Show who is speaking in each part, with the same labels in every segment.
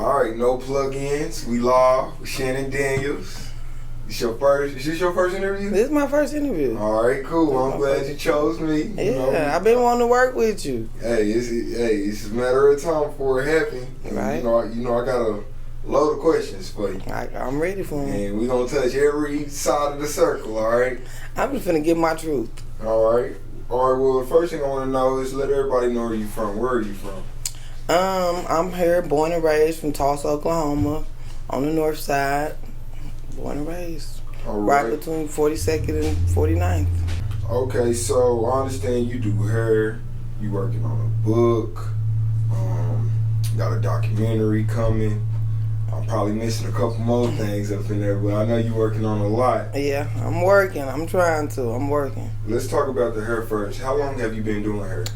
Speaker 1: Alright, no plug-ins. We live with Shannon Daniels. Is this your first interview?
Speaker 2: This is my first interview.
Speaker 1: Alright, cool. I'm glad you chose me.
Speaker 2: Yeah, I've been wanting to work with you.
Speaker 1: Hey, it's a matter of time before it happens.
Speaker 2: Right.
Speaker 1: You know, I got a load of questions for you.
Speaker 2: I'm ready for them.
Speaker 1: And we're going to touch every side of the circle, alright?
Speaker 2: I'm just finna get my truth.
Speaker 1: Alright. Alright, well, the first thing I want to know is let everybody know where you from. Where are you from?
Speaker 2: I'm here, born and raised from Tulsa, Oklahoma, on the north side. Born and raised. Right between 42nd and 49th.
Speaker 1: Okay, so I understand you do hair. You working on a book. Got a documentary coming. I'm probably missing a couple more things up in there, but I know you're working on a lot.
Speaker 2: Yeah, I'm working. I'm trying to. I'm working.
Speaker 1: Let's talk about the hair first. How long have you been doing hair?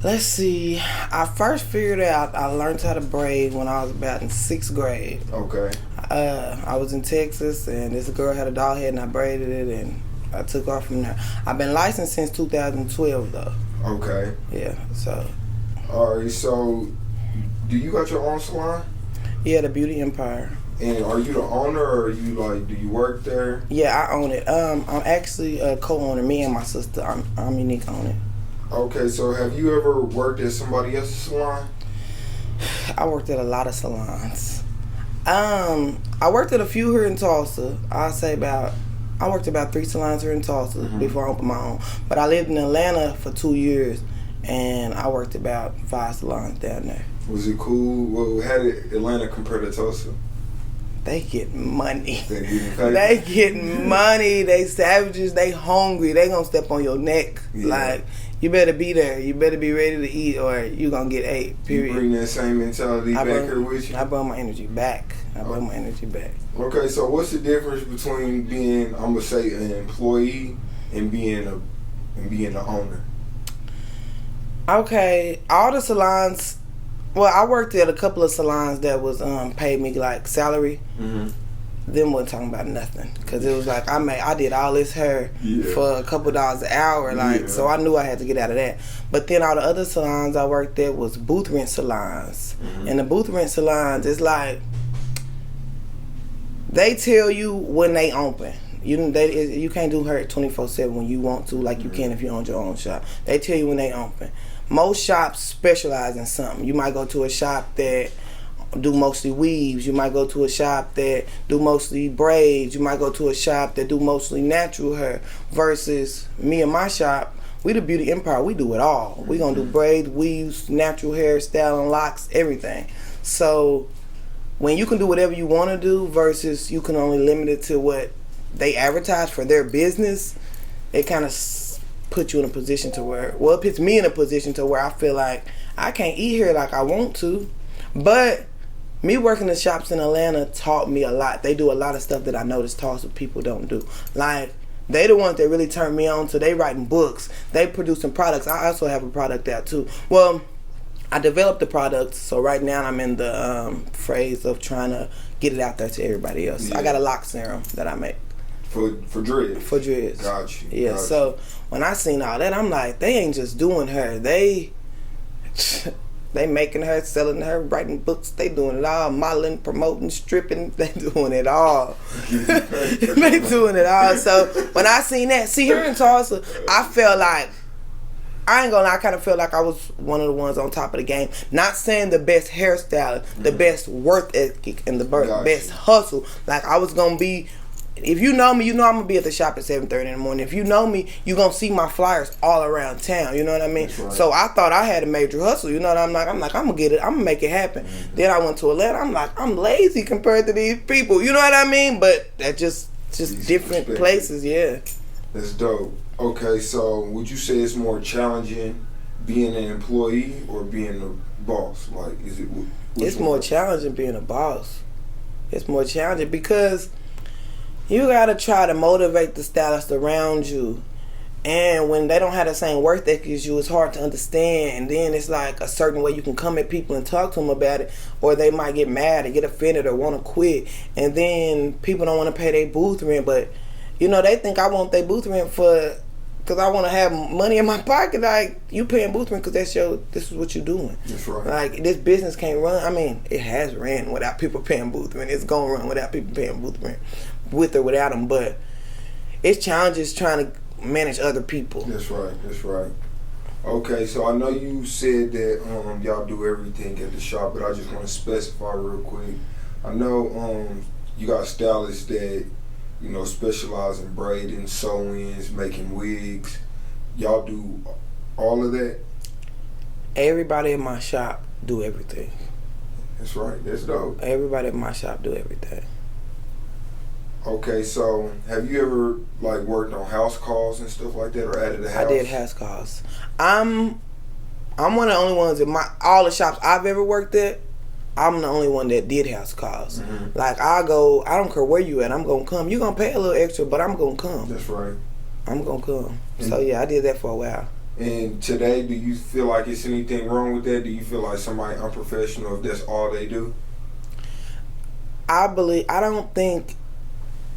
Speaker 2: Let's see. I first figured out I learned how to braid when I was about in 6th grade.
Speaker 1: Okay.
Speaker 2: I was in Texas, and this girl had a doll head, and I braided it, and I took off from there. I've been licensed since 2012, though.
Speaker 1: Okay.
Speaker 2: Yeah, so.
Speaker 1: All right, so do you got your own salon?
Speaker 2: Yeah, the Beauty Empire.
Speaker 1: And are you the owner, or are you do you work there?
Speaker 2: Yeah, I own it. I'm actually a co-owner. Me and my sister. I'm unique on it.
Speaker 1: Okay, so have you ever worked at somebody else's salon?
Speaker 2: I worked at a lot of salons. I worked at a few here in Tulsa. I worked about 3 salons here in Tulsa before I opened my own. But I lived in Atlanta for 2 years, and I worked about 5 salons down there.
Speaker 1: Was it cool? Well, how did Atlanta compare to Tulsa?
Speaker 2: They get money.
Speaker 1: They
Speaker 2: get money. They savages. They hungry. They gonna step on your neck.
Speaker 1: Yeah.
Speaker 2: Like, you better be there. You better be ready to eat, or you gonna get ate. Period.
Speaker 1: You bring that same mentality back here with you?
Speaker 2: I bring my energy back.
Speaker 1: Okay, so what's the difference between being, I'm gonna say, an employee and being the owner?
Speaker 2: Okay, all the salons. Well, I worked at a couple of salons that was paid me like salary. Them wasn't talking about nothing, because it was like I did all this hair for a couple dollars an hour, so I knew I had to get out of that. But then all the other salons I worked at was booth rent salons, and the booth rent salons, it's like they tell you when they open. You can't do hair 24/7 when you want to, like you can if you own your own shop. They tell you when they open. Most shops specialize in something. You might go to a shop that do mostly weaves. You might go to a shop that do mostly braids. You might go to a shop that do mostly natural hair. Versus me and my shop, we the Beauty Empire. We do it all. We gonna do braids, weaves, natural hair, styling, locks, everything. So when you can do whatever you want to do versus you can only limit it to what they advertise for their business, it kind of put you in a position to where, well, it puts me in a position to where I feel like I can't eat here like I want to. But me working in shops in Atlanta taught me a lot. They do a lot of stuff that I noticed Tulsa people don't do. Like, they the ones that really turned me on to. They writing books. They producing products. I also have a product out too. Well, I developed the product, so right now I'm in the phase of trying to get it out there to everybody else. Yeah. I got a lock serum that I make.
Speaker 1: For dreads? For dreads. Got you.
Speaker 2: Yeah, so when I seen all that, I'm like, they ain't just doing her. They making her, selling her, writing books. They doing it all. Modeling, promoting, stripping. They doing it all. They doing it all. So when I seen that, here in Tulsa, I felt like, I ain't gonna lie, I kind of felt like I was one of the ones on top of the game. Not saying the best hairstylist, the best work ethic, and the best hustle. Like, I was gonna be, if you know me, you know I'm gonna be at the shop at 7:30 in the morning. If you know me, you gonna see my flyers all around town. You know what I mean? Right. So I thought I had a major hustle. You know what I'm like? I'm gonna get it. I'm gonna make it happen. Then I went to Atlanta. I'm like, I'm lazy compared to these people. You know what I mean? But that just different places. Yeah.
Speaker 1: That's dope. Okay, so would you say it's more challenging being an employee or being a boss? Like, is it?
Speaker 2: It's more challenging being a boss. It's more challenging because you gotta try to motivate the stylist around you, and when they don't have the same work ethic as you, it's hard to understand. And then it's like a certain way you can come at people and talk to them about it, or they might get mad or get offended or want to quit. And then people don't want to pay their booth rent, but you know, they think I want their booth rent for because I want to have money in my pocket. Like, you paying booth rent because this is what you're doing.
Speaker 1: That's right.
Speaker 2: Like, this business can't run. I mean, it has ran without people paying booth rent. It's gonna run without people paying booth rent, with or without them. But it's challenges trying to manage other people.
Speaker 1: That's right. That's right. Okay, so I know you said that y'all do everything at the shop, but I just want to specify real quick. I know you got stylists that, you know, specialize in braiding, sew-ins, making wigs. Y'all do all of that?
Speaker 2: Everybody in my shop do everything.
Speaker 1: That's right. That's dope.
Speaker 2: Everybody in my shop do everything.
Speaker 1: Okay, so have you ever like worked on house calls and stuff like that, or added a house?
Speaker 2: I did house calls. I'm one of the only ones in all the shops I've ever worked at. I'm the only one that did house calls.
Speaker 1: Mm-hmm.
Speaker 2: Like, I don't care where you at, I'm gonna come. You gonna pay a little extra, but I'm gonna come.
Speaker 1: That's right.
Speaker 2: I'm gonna come. So yeah, I did that for a while.
Speaker 1: And today, do you feel like it's anything wrong with that? Do you feel like somebody unprofessional if that's all they do?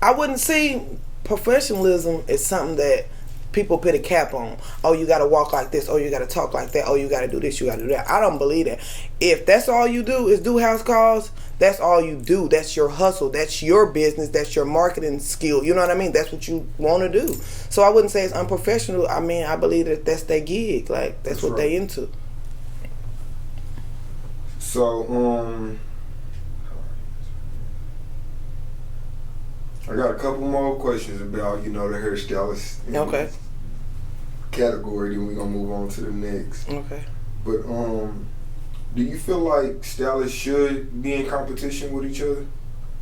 Speaker 2: I wouldn't see professionalism as something that people put a cap on. Oh, you gotta walk like this. Oh, you gotta talk like that. Oh, you gotta do this. You gotta do that. I don't believe that. If that's all you do is do house calls, that's all you do. That's your hustle. That's your business. That's your marketing skill. You know what I mean? That's what you want to do. So I wouldn't say it's unprofessional. I mean, I believe that that's their gig. Like, that's what
Speaker 1: right.
Speaker 2: they into.
Speaker 1: So, I got a couple more questions about, you know, the hairstylist
Speaker 2: Okay.
Speaker 1: category, then we're gonna move on to the next.
Speaker 2: Okay.
Speaker 1: But do you feel like stylists should be in competition with each other?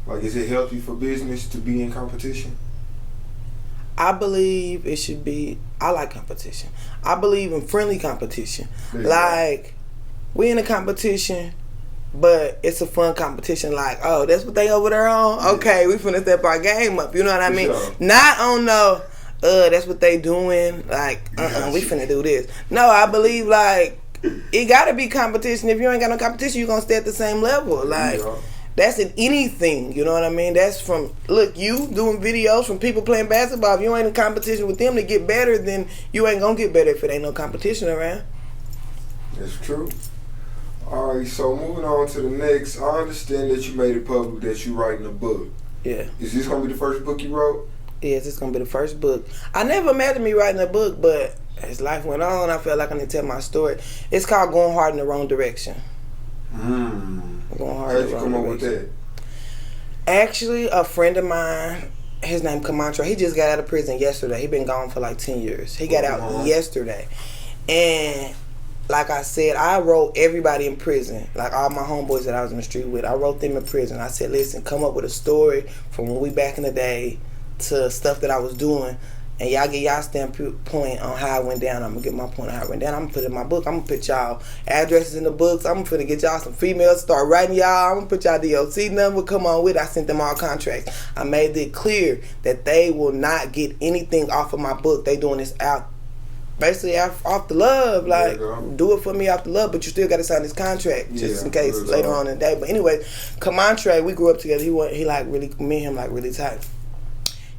Speaker 1: Like, is it healthy for business to be in competition?
Speaker 2: I believe it should be. I like competition. I believe in friendly competition. Like, we in a competition, but it's a fun competition. Like, oh, that's what they over there on? Okay, we finna step our game up. You know what I mean?
Speaker 1: Sure.
Speaker 2: Not on no, that's what they doing. Like, we finna do this. No, I believe, like, it gotta be competition. If you ain't got no competition, you gonna stay at the same level. Like, that's in anything. You know what I mean? That's from, look, you doing videos from people playing basketball. If you ain't in competition with them to get better, then you ain't gonna get better if it ain't no competition around.
Speaker 1: That's true. All right, so moving on to the next. I understand that you made it public that you writing a book.
Speaker 2: Yeah.
Speaker 1: Is this gonna be the first book you wrote?
Speaker 2: Yes, it's gonna be the first book. I never imagined me writing a book, but as life went on, I felt like I need to tell my story. It's called Going Hard in the Wrong Direction. Going Hard in the Wrong Direction. How'd you come up with that? Actually, a friend of mine, his name Camantra, he just got out of prison yesterday. He been gone for like 10 years. He got out yesterday. And like I said, I wrote everybody in prison, like all my homeboys that I was in the street with. I wrote them in prison. I said, listen, come up with a story from when we back in the day to stuff that I was doing, and y'all get y'all standpoint on how it went down. I'm gonna get my point on how it went down. I'm gonna put it in my book. I'm gonna put y'all addresses in the books. I'm gonna get y'all some females, start writing y'all. I'm gonna put y'all DOC number. Come on with it. I sent them all contracts. I made it clear that they will not get anything off of my book. They doing this out. Basically, off the love, like, do it for me off the love, but you still got to sign this contract just in case later on in the day. But anyway, Camantre, we grew up together. He like really, me and him like really tight.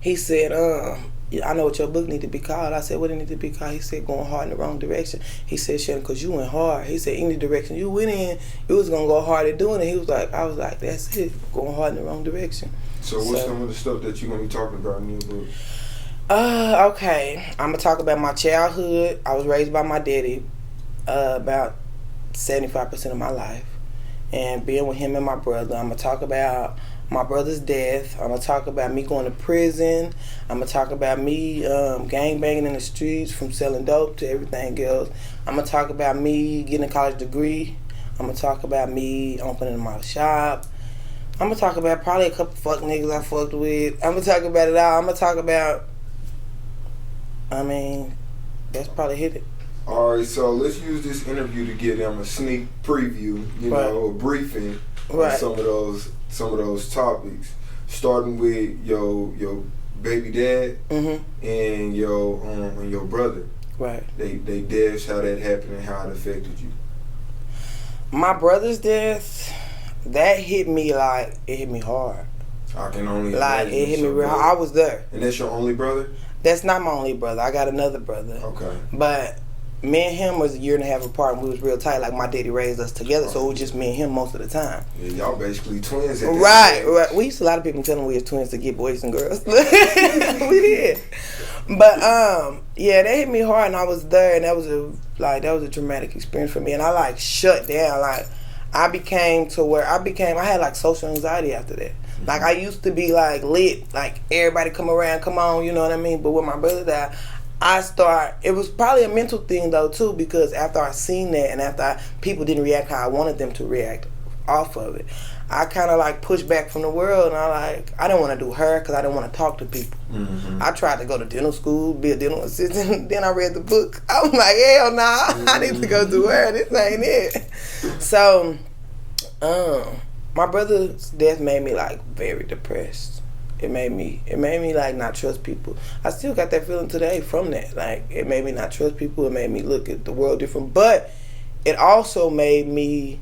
Speaker 2: He said, I know what your book need to be called. I said, what it need to be called? He said, Going Hard in the Wrong Direction. He said, Shannon, because you went hard. He said, any direction you went in, you was going to go hard at doing it. He was like, I was like, that's it, going hard in the wrong direction.
Speaker 1: So what's some of the stuff that you're going to be talking about in your book?
Speaker 2: Okay. I'm going to talk about my childhood. I was raised by my daddy about 75% of my life. And being with him and my brother. I'm going to talk about my brother's death. I'm going to talk about me going to prison. I'm going to talk about me gang banging in the streets from selling dope to everything else. I'm going to talk about me getting a college degree. I'm going to talk about me opening my shop. I'm going to talk about probably a couple fuck niggas I fucked with. I'm going to talk about it all. I'm going to talk about, that's probably hit it.
Speaker 1: All right, so let's use this interview to give them a sneak preview, a briefing on some of those topics, starting with your baby dad and your brother. Right. They deaths, how that happened and how it affected you.
Speaker 2: My brother's death, that hit me like, it hit me hard.
Speaker 1: I can only
Speaker 2: like, it hit me real hard. I was there.
Speaker 1: And that's your only brother?
Speaker 2: That's not my only brother. I got another brother.
Speaker 1: Okay.
Speaker 2: But me and him was a year and a half apart, and we was real tight. Like, my daddy raised us together, so it was just me and him most of the time.
Speaker 1: Yeah, y'all basically twins at that
Speaker 2: Right. We used to, a lot of people telling we was twins to get boys and girls. We did. But yeah, they hit me hard, and I was there, and that was a traumatic experience for me. And I like shut down. Like, I became to where I had like social anxiety after that. Like, I used to be like lit, like everybody come around, come on, you know what I mean? But when my brother died, it was probably a mental thing though too, because after I seen that and after people didn't react how I wanted them to react off of it, I kind of like pushed back from the world, and I didn't want to do hair because I didn't want to talk to people. Mm-hmm. I tried to go to dental school, be a dental assistant. Then I read the book. I was like, hell nah, I need to go do hair. This ain't it. So, my brother's death made me like very depressed. It made me like not trust people. I still got that feeling today from that. Like, it made me not trust people. It made me look at the world different. But it also made me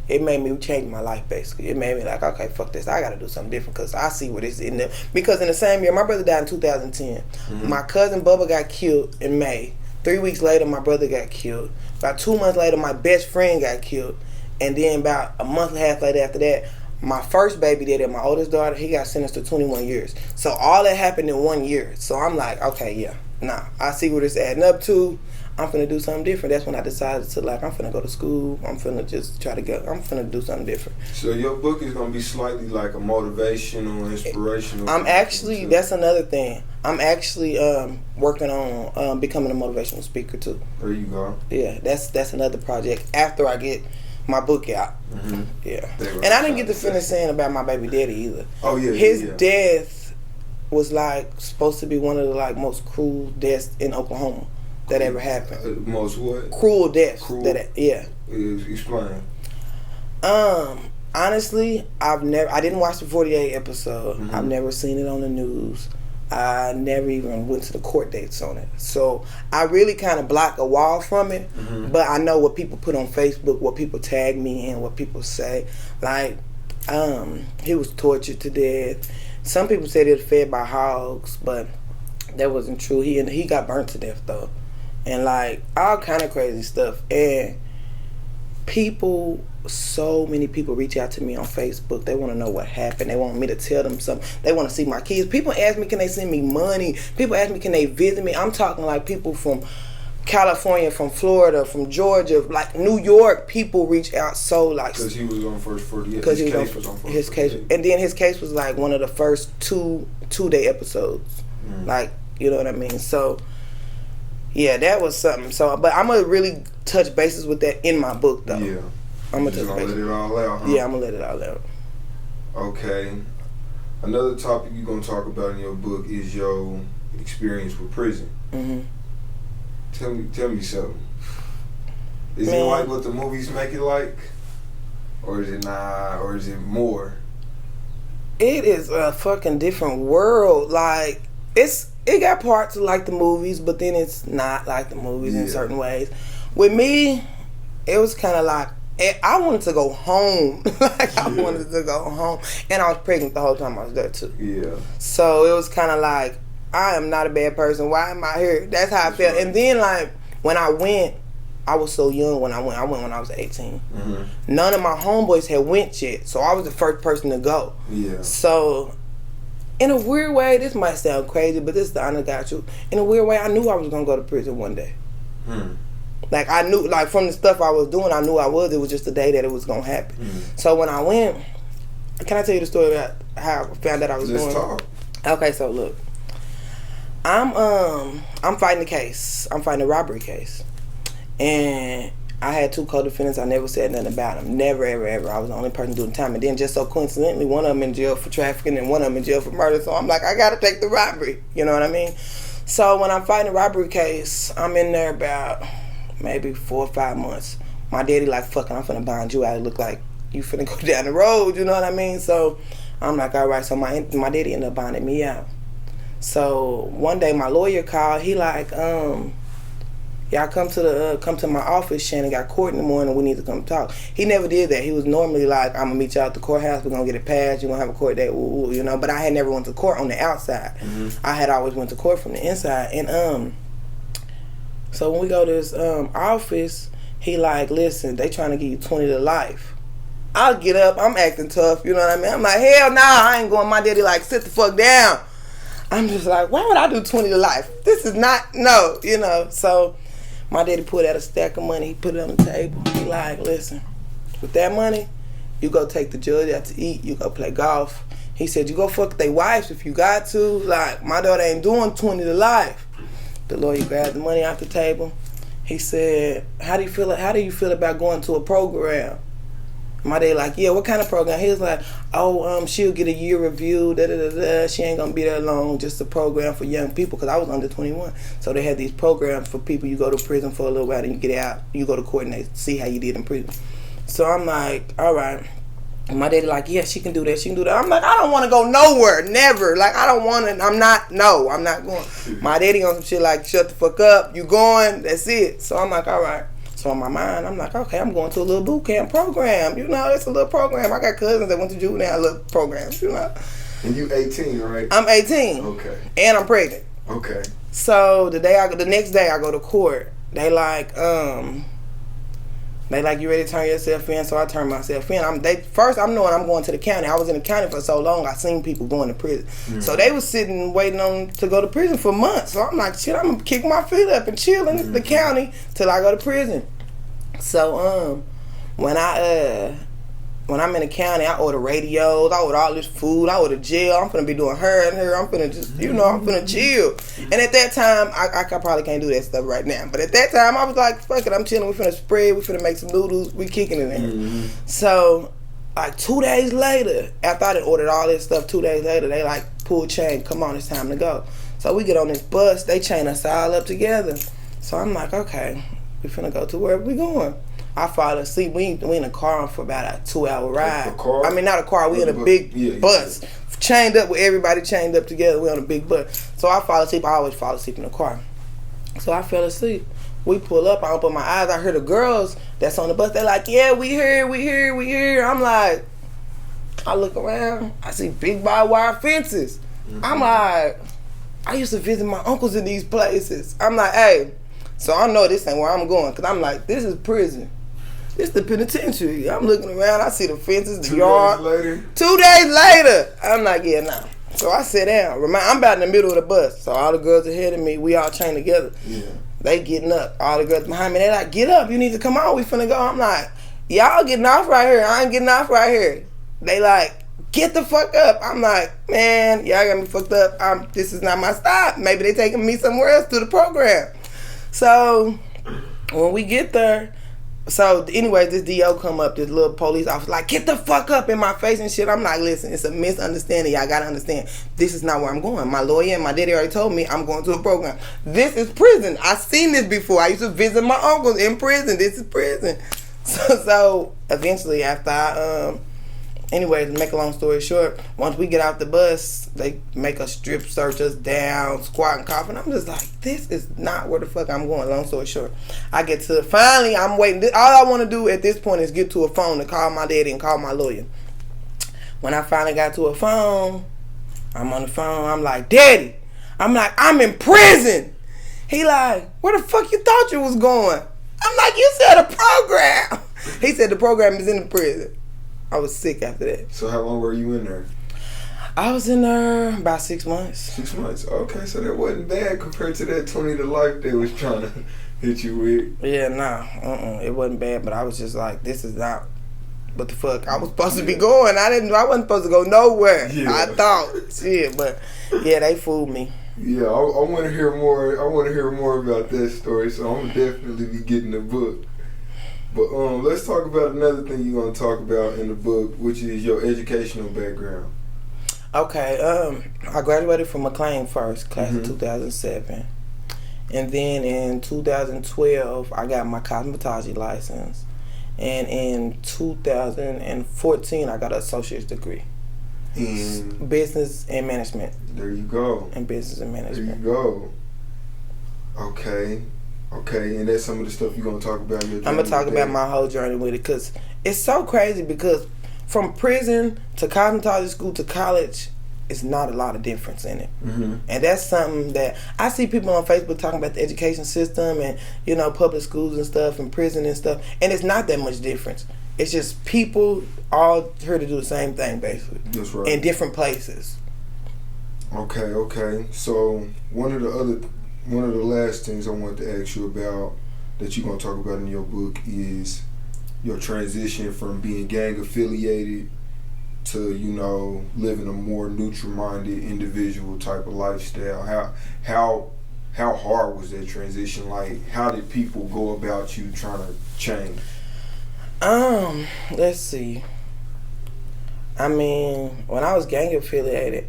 Speaker 2: change my life, basically. It made me like, okay, fuck this. I got to do something different because I see what it's in there. Because in the same year, my brother died in 2010. Mm-hmm. My cousin Bubba got killed in May. 3 weeks later, my brother got killed. About 2 months later, my best friend got killed. And then about a month and a half later after that, my first baby daddy, my oldest daughter, he got sentenced to 21 years. So all that happened in 1 year. So I'm like, okay, yeah, nah, I see what it's adding up to. I'm finna do something different. That's when I decided to, like, I'm finna go to school. I'm finna do something different.
Speaker 1: So your book is gonna be slightly like a motivational, inspirational.
Speaker 2: That's another thing. I'm actually working on becoming a motivational speaker too.
Speaker 1: There you go.
Speaker 2: Yeah, that's another project after I get my book out. Mm-hmm. Yeah. And I didn't get to finish saying about my baby daddy either.
Speaker 1: Oh yeah.
Speaker 2: His death was like supposed to be one of the like most cruel deaths in Oklahoma that ever happened.
Speaker 1: Most what?
Speaker 2: Cruel deaths.
Speaker 1: Yeah. Explain.
Speaker 2: Honestly, I didn't watch the 48 episode.
Speaker 1: Mm-hmm.
Speaker 2: I've never seen it on the news. I never even went to the court dates on it. So I really kind of block a wall from it. Mm-hmm. But I know what people put on Facebook, what people tag me in, what people say. Like, he was tortured to death. Some people said he was fed by hogs, but that wasn't true. He got burnt to death though. And like all kind of crazy stuff. And so many people reach out to me on Facebook. They want to know what happened. They want me to tell them something. They want to see my kids. People ask me, can they send me money? People ask me, can they visit me? I'm talking like people from California, from Florida, from Georgia, like New York. People reach out so like
Speaker 1: because he was on first 48. Because his case was on first 48.
Speaker 2: And then his case was like one of the first two-day episodes. Like, you know what I mean? So yeah, that was something. So, but I'm gonna really touch bases with that in my book though.
Speaker 1: Yeah.
Speaker 2: I'm gonna
Speaker 1: let it all out, huh?
Speaker 2: Yeah, I'm gonna let it all out.
Speaker 1: Okay. Another topic you're gonna talk about in your book is your experience with prison. Mm-hmm. Tell me something. Is it like what the movies make it like, or is it not, or is it more?
Speaker 2: It is a fucking different world. Like it got parts like the movies, but then it's not like the movies in certain ways. With me, it was kind of like I wanted to go home. I wanted to go home, and I was pregnant the whole time I was there too. Yeah. So it was kind of like, I am not a bad person. Why am I here? That's how I felt. Right. And then like when I went, I was so young when I went. I went when I was 18. Mm-hmm. None of my homeboys had went yet, so I was the first person to go. Yeah. So in a weird way, this might sound crazy, but this is the honest God truth. In a weird way, I knew I was gonna go to prison one day. Like I knew, like from the stuff I was doing, I knew I was. It was just the day that it was gonna happen. So when I went, can I tell you the story about how I found out I was doing? Talk. Okay, so look, I'm fighting the case. I'm fighting a robbery case, and I had 2 co-defendants. I never said nothing about them. Never, ever, ever. I was the only person doing time. And then just so coincidentally, one of them in jail for trafficking and one of them in jail for murder. So I'm like, I gotta take the robbery. You know what I mean? So when I'm fighting a robbery case, I'm in there about maybe 4 or 5 months. My daddy like, fucking, I'm finna bind you out. It look like you finna go down the road. You know what I mean? So I'm like, all right. So my daddy ended up binding me out. So one day my lawyer called. He like, y'all come to my office. Shannon got court in the morning. We need to come talk. He never did that. He was normally like, I'm gonna meet y'all at the courthouse. We're gonna get it passed. You're gonna have a court date. Ooh, you know. But I had never went to court on the outside. I had always went to court from the inside. And so when we go to his office, he like, listen, they trying to give you 20 to life. I'll get up. I'm acting tough. You know what I mean? I'm like, hell nah, I ain't going. My daddy like, sit the fuck down. I'm just like, why would I do 20 to life? This is not, no, you know. So my daddy pulled out a stack of money. He put it on the table. He like, listen, with that money, you go take the judge out to eat. You go play golf. He said, you go fuck their wives if you got to. Like, my daughter ain't doing 20 to life. The lawyer grabbed the money off the table. He said, how do you feel about going to a program? My daddy like, yeah, what kind of program? He was like, she'll get a year review, da-da-da-da. She ain't going to be there long, just a program for young people, because I was under 21. So they had these programs for people. You go to prison for a little while, and you get out. You go to court, and they see how you did in prison. So I'm like, all right. And my daddy like, yeah, she can do that. She can do that. I'm like, I don't want to go nowhere. Never. Like, I don't want to. I'm not going. My daddy on some shit like, shut the fuck up. You going. That's it. So I'm like, all right. So in my mind, I'm like, okay, I'm going to a little boot camp program. You know, it's a little program. I got cousins that went to juvenile little programs, you know.
Speaker 1: And you 18, right?
Speaker 2: I'm 18.
Speaker 1: Okay.
Speaker 2: And I'm pregnant.
Speaker 1: Okay.
Speaker 2: So the next day I go to court. They like, you ready to turn yourself in? So I turn myself in. I'm knowing I'm going to the county. I was in the county for so long, I seen people going to prison. So they was sitting waiting on to go to prison for months. So I'm like, shit, I'm gonna kick my feet up and chill in the county till I go to prison. So when I'm in the county, I order radios, I order all this food, I order jail. I'm finna be doing her and her. I'm finna just, I'm finna chill. And at that time, I probably can't do that stuff right now. But at that time, I was like, fuck it, I'm chilling. We finna spread, we finna make some noodles, we kicking it in. So, like 2 days later, after I done ordered all this stuff, 2 days later, they like, pull chain, come on, it's time to go. So we get on this bus, they chain us all up together. So I'm like, okay, we finna go to wherever we going. I fall asleep. We in a car for about a 2-hour ride.
Speaker 1: A car?
Speaker 2: I mean, not a car. We in a big bus. Yeah. Chained up with everybody chained up together. We on a big bus. So I fall asleep. I always fall asleep in the car. So I fell asleep. We pull up. I open my eyes. I hear the girls that's on the bus. They're like, yeah, we here. I'm like, I look around. I see big barbed wire fences. I'm like, I used to visit my uncles in these places. I'm like, hey. So I know this ain't where I'm going. Because I'm like, this is prison. This the penitentiary. I'm looking around. I see the fences, the yard. 2 days later. I'm like, yeah, nah. So I sit down. I'm about in the middle of the bus. So all the girls ahead of me, we all chained together. Yeah. They getting up. All the girls behind me, they like, get up. You need to come on. We finna go. I'm like, y'all getting off right here. I ain't getting off right here. They like, get the fuck up. I'm like, man, y'all got me fucked up. This is not my stop. Maybe they taking me somewhere else to the program. So when we get there, so anyways, this DO come up, this little police officer, like, get the fuck up in my face and shit. I'm like, listen, it's a misunderstanding. Y'all gotta understand, this is not where I'm going. My lawyer and my daddy already told me I'm going to a program. This is prison. I seen this before. I used to visit my uncles in prison. This is prison. So eventually, after anyways, to make a long story short, once we get out the bus, they make us strip search us down, squat and cough, and I'm just like, this is not where the fuck I'm going. Long story short, I get to, finally, I'm waiting. All I want to do at this point is get to a phone to call my daddy and call my lawyer. When I finally got to a phone, I'm on the phone, I'm like, Daddy, I'm in prison. He like, where the fuck you thought you was going? I'm like, you said a program. He said the program is in the prison. I was sick after that.
Speaker 1: So how long were you in there?
Speaker 2: I was in there about 6 months.
Speaker 1: 6 months. Okay, so that wasn't bad compared to that 20 to life they was trying to hit you with.
Speaker 2: Yeah, nah. It wasn't bad, but I was just like, this is not what the fuck I was supposed to be going. I wasn't supposed to go nowhere. Yeah. I thought. Shit, but yeah, they fooled me.
Speaker 1: Yeah, I want to hear more. I want to hear more about that story, so I'm definitely be getting the book. But let's talk about another thing you're going to talk about in the book, which is your educational background.
Speaker 2: Okay, I graduated from McLean first, class of 2007. And then in 2012, I got my cosmetology license. And in 2014, I got an associate's degree. In business and management.
Speaker 1: There you go.
Speaker 2: In business and management.
Speaker 1: There you go. Okay. Okay, and that's some of the stuff you're gonna talk about. Your journey
Speaker 2: I'm gonna talk
Speaker 1: with
Speaker 2: about
Speaker 1: that.
Speaker 2: my whole journey with it because it's so crazy. Because from prison to cosmetology school to college, it's not a lot of difference in it.
Speaker 1: Mm-hmm.
Speaker 2: And that's something that I see people on Facebook talking about the education system and, you know, public schools and stuff and prison and stuff. And it's not that much difference. It's just people all here to do the same thing, basically.
Speaker 1: That's right.
Speaker 2: In different places.
Speaker 1: Okay. So one of the last things I wanted to ask you about that you're gonna talk about in your book is your transition from being gang affiliated to, you know, living a more neutral-minded individual type of lifestyle. How hard was that transition? Like, how did people go about you trying to change?
Speaker 2: Let's see. I mean, when I was gang affiliated,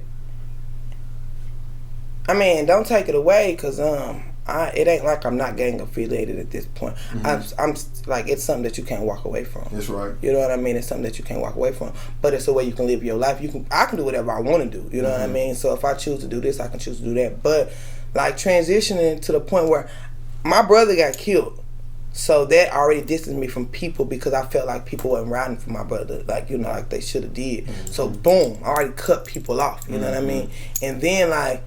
Speaker 2: I mean, don't take it away, cause it ain't like I'm not gang affiliated at this point.
Speaker 1: Mm-hmm.
Speaker 2: I'm like, it's something that you can't walk away from.
Speaker 1: That's right.
Speaker 2: You know what I mean? It's something that you can't walk away from. But it's a way you can live your life. I can do whatever I want to do. You know what I mean? So if I choose to do this, I can choose to do that. But like transitioning to the point where my brother got killed, so that already distanced me from people because I felt like people weren't riding for my brother, like, you know, like they should have did.
Speaker 1: Mm-hmm.
Speaker 2: So boom, I already cut people off. You know what I mean? And then like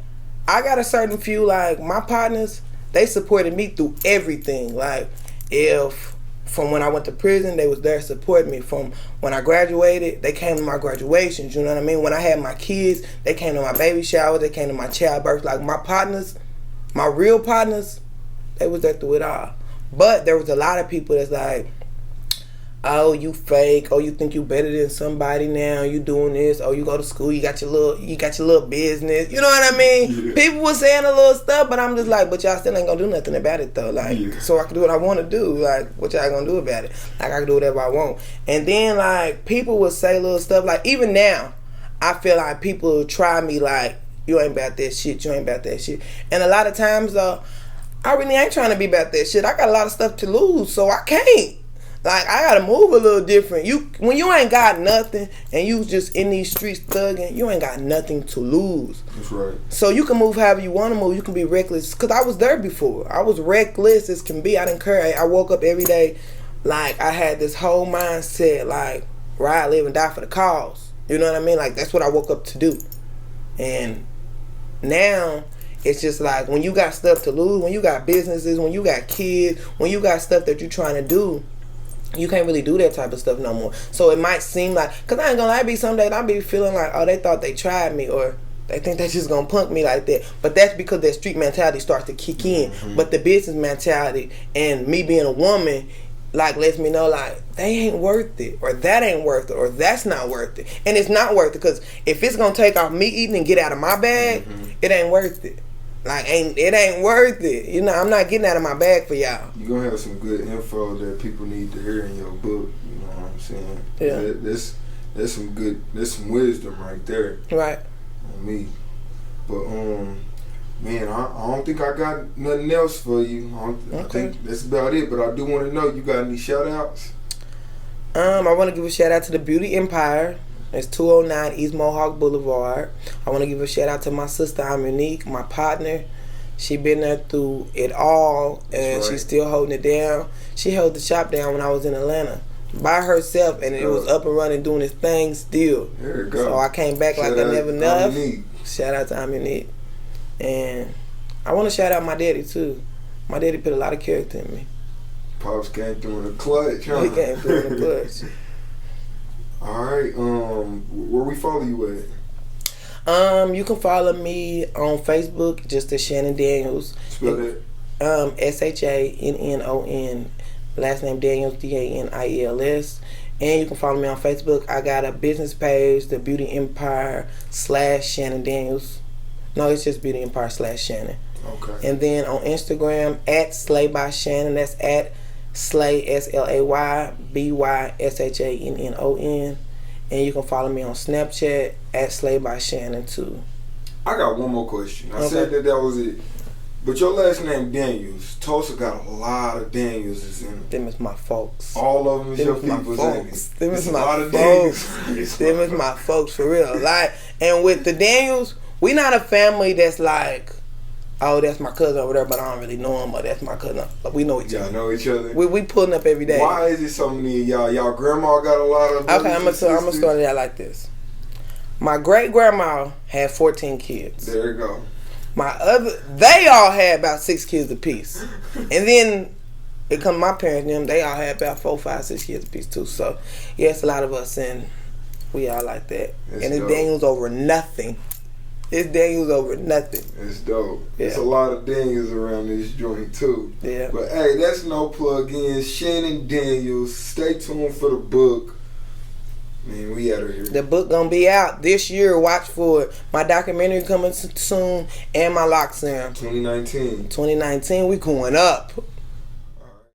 Speaker 2: I got a certain few, like my partners, they supported me through everything. Like, if from when I went to prison, they was there supporting me. From when I graduated, they came to my graduations, you know what I mean? When I had my kids, they came to my baby shower, they came to my childbirth. Like, my partners, my real partners, they was there through it all. But there was a lot of people that's like, oh, you fake. Oh, you think you better than somebody now. You doing this. Oh, you go to school. You got your little business. You know what I mean?
Speaker 1: Yeah.
Speaker 2: People were saying a little stuff, but I'm just like, but y'all still ain't gonna do nothing about it though. Like, so I can do what I want to do. Like, what y'all gonna do about it? Like, I can do whatever I want. And then like people would say little stuff. Like, even now, I feel like people will try me like, you ain't about that shit. You ain't about that shit. And a lot of times though, I really ain't trying to be about that shit. I got a lot of stuff to lose, so I can't. Like, I gotta move a little different. When you ain't got nothing and you just in these streets thugging, you ain't got nothing to lose.
Speaker 1: That's right. So
Speaker 2: you can move however you want to move. You can be reckless. Because I was there before. I was reckless as can be. I didn't care. I woke up every day like I had this whole mindset like, ride, live, and die for the cause. You know what I mean? Like, that's what I woke up to do. And now it's just like, when you got stuff to lose, when you got businesses, when you got kids, when you got stuff that you're trying to do, you can't really do that type of stuff no more. So it might seem like, because I ain't gonna lie, be some days I be feeling like, oh, they thought they tried me, or they think they just gonna punk me like that. But that's because that street mentality starts to kick in. But the business mentality and me being a woman, like, lets me know, like, they ain't worth it, or that ain't worth it, or that's not worth it. And it's not worth it, because if it's gonna take off me eating and get out of my bag, it ain't worth it. Like, it ain't worth it. You know, I'm not getting out of my bag for y'all.
Speaker 1: You're going to have some good info that people need to hear in your book. You know what I'm saying?
Speaker 2: Yeah.
Speaker 1: There's some wisdom right there.
Speaker 2: Right.
Speaker 1: On me. But, man, I don't think I got nothing else for you. I think that's about it. But I do want to know, you got any shout-outs?
Speaker 2: I want to give a shout-out to the Beauty Empire. It's 209 East Mohawk Boulevard. I want to give a shout out to my sister, I'm Unique, my partner. She been there through it all, and she's still holding it down. She held the shop down when I was in Atlanta by herself, and it was up and running, doing its thing still.
Speaker 1: There you go.
Speaker 2: So I came back like I never left. Shout out to I'm Unique. And I want to shout out my daddy too. My daddy put a lot of character in me.
Speaker 1: Pops came through in the clutch, huh?
Speaker 2: He came through in the clutch.
Speaker 1: All right, where we follow you at?
Speaker 2: You can follow me on Facebook, just as Shannon Daniels.
Speaker 1: Spell that.
Speaker 2: SHANNON. Last name Daniels, DANIELS. And you can follow me on Facebook. I got a business page, the Beauty Empire /Shannon Daniels. No, it's just Beauty Empire /Shannon.
Speaker 1: Okay.
Speaker 2: And then on Instagram, at Slay by Shannon. That's at Slay SLAYBYSHANNON. And you can follow me on Snapchat at Slay by Shannon too.
Speaker 1: I got one more question. I said that was it. But your last name Daniels. Tulsa got a lot of Daniels in it.
Speaker 2: Them is my folks.
Speaker 1: All of them is your
Speaker 2: my
Speaker 1: people's
Speaker 2: folks. Them is
Speaker 1: a
Speaker 2: my
Speaker 1: lot of
Speaker 2: folks.
Speaker 1: Daniels.
Speaker 2: Them is my folks for real. Like, and with the Daniels, we not a family that's like oh, that's my cousin over there, but I don't really know him, or that's my cousin. We know each other.
Speaker 1: Y'all know each other?
Speaker 2: We pulling up every day.
Speaker 1: Why is it so many of y'all? Y'all grandma got a lot of
Speaker 2: Okay, I'm gonna start it out like this. My great grandma had 14 kids.
Speaker 1: There you go.
Speaker 2: They all had about 6 kids apiece. And then it come my parents and them, they all had about 4, 5, 6 kids apiece too. So yeah, it's a lot of us, and we all like that.
Speaker 1: That's
Speaker 2: and it's
Speaker 1: dope.
Speaker 2: Daniels over nothing. It's Daniels over nothing.
Speaker 1: It's dope.
Speaker 2: Yeah.
Speaker 1: It's a lot of Daniels around this joint too.
Speaker 2: Yeah.
Speaker 1: But hey, that's no plug in. Shannon Daniels. Stay tuned for the book. Man, we out of here.
Speaker 2: The book gonna be out this year. Watch for it. My documentary coming soon, and my lock serum.
Speaker 1: 2019.
Speaker 2: 2019, we going up.